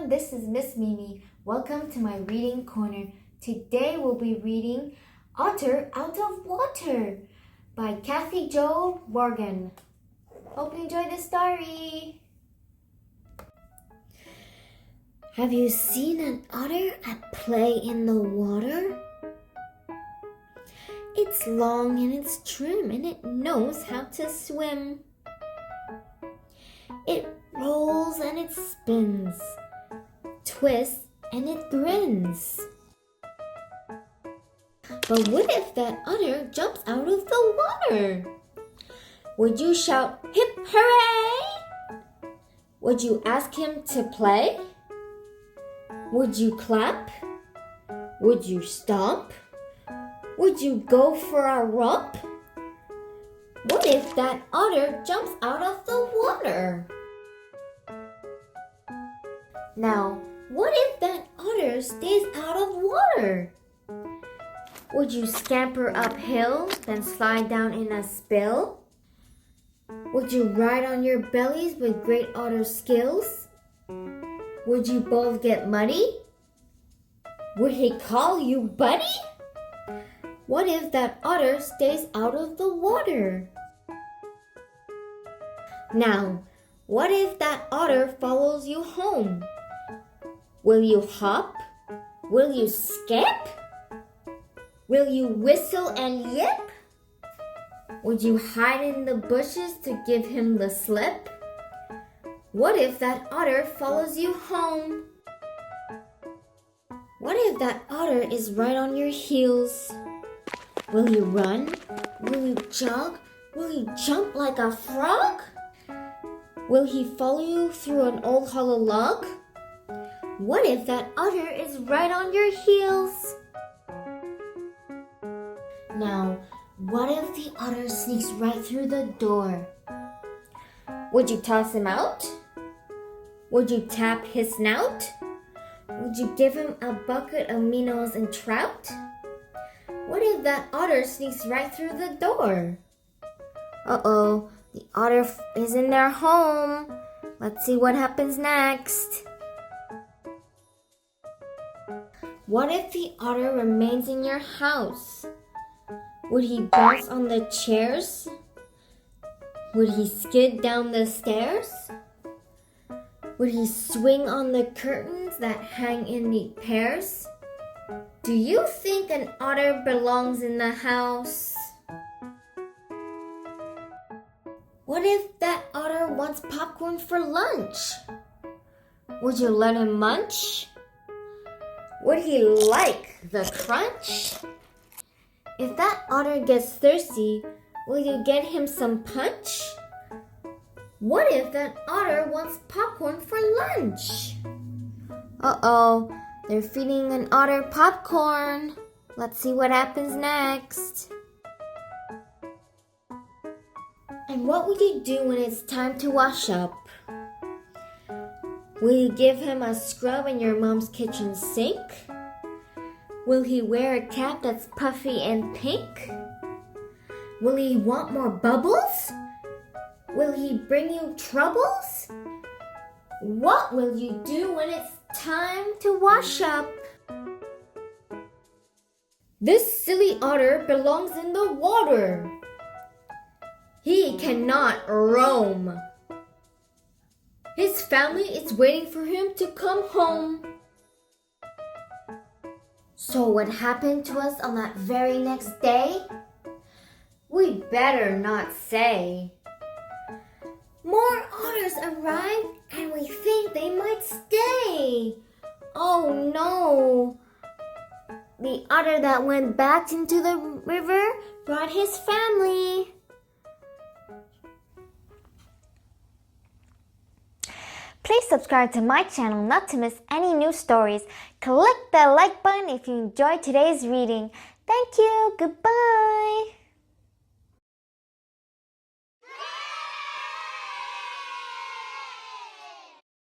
everyone, this is Miss Mimi. Welcome to my reading corner. Today we'll be reading Otter Out of Water by Kathy Jo Morgan. Hope you enjoy the story. Have you seen an otter at play in the water? It's long and it's trim and it knows how to swim. It rolls and it spins, twists and it grins. But what if that otter jumps out of the water? Would you shout, "Hip hooray"? Would you ask him to play? Would you clap? Would you stomp? Would you go for a romp? What if that otter jumps out of the water? Now, what if that otter stays out of water? Would you scamper uphill, then slide down in a spill? Would you ride on your bellies with great otter skills? Would you both get muddy? Would he call you buddy? What if that otter stays out of the water? Now, what if that otter follows you home? Will you hop? Will you skip? Will you whistle and yip? Would you hide in the bushes to give him the slip? What if that otter follows you home? What if that otter is right on your heels? Will you run? Will you jog? Will you jump like a frog? Will he follow you through an old hollow log? What if that otter is right on your heels? Now, what if the otter sneaks right through the door? Would you toss him out? Would you tap his snout? Would you give him a bucket of minnows and trout? What if that otter sneaks right through the door? Uh-oh, the otter is in their home. Let's see what happens next. What if the otter remains in your house? Would he bounce on the chairs? Would he skid down the stairs? Would he swing on the curtains that hang in neat pairs? Do you think an otter belongs in the house? What if that otter wants popcorn for lunch? Would you let him munch? Would he like the crunch? If that otter gets thirsty, will you get him some punch? What if that otter wants popcorn for lunch? Uh-oh, they're feeding an otter popcorn. Let's see what happens next. And what would you do when it's time to wash up? Will you give him a scrub in your mom's kitchen sink? Will he wear a cap that's puffy and pink? Will he want more bubbles? Will he bring you troubles? What will you do when it's time to wash up? This silly otter belongs in the water. He cannot roam. His family is waiting for him to come home. So what happened to us on that very next day? We better not say. More otters arrived and we think they might stay. Oh no! The otter that went back into the river brought his family. Please subscribe to my channel not to miss any new stories. Click the like button if you enjoyed today's reading. Thank you. Goodbye.